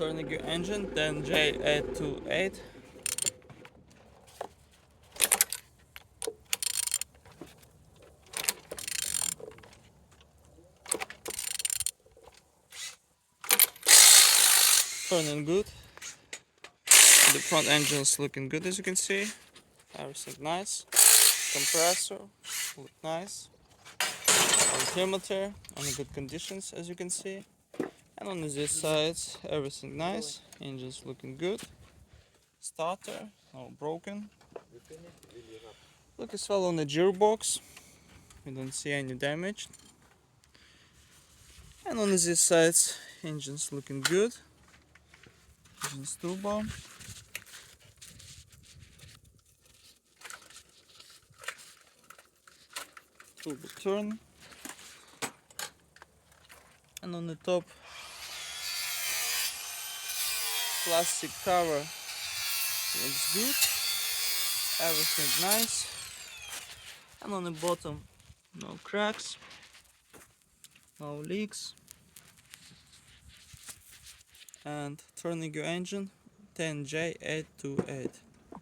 turning your engine, then J828. Turning good. The front engine's looking good, as you can see. Everything nice. Compressor look nice. Altimeter on good conditions, as you can see. And on this side, everything nice. Engine's looking good. Starter, no broken. Look as well on the gearbox. We don't see any damage. And on this side, engine's looking good. Engine's turbo. Turbo turn. And on the top, plastic cover looks good. Everything nice. And on the bottom, no cracks, no leaks. And turning your engine, 10J828.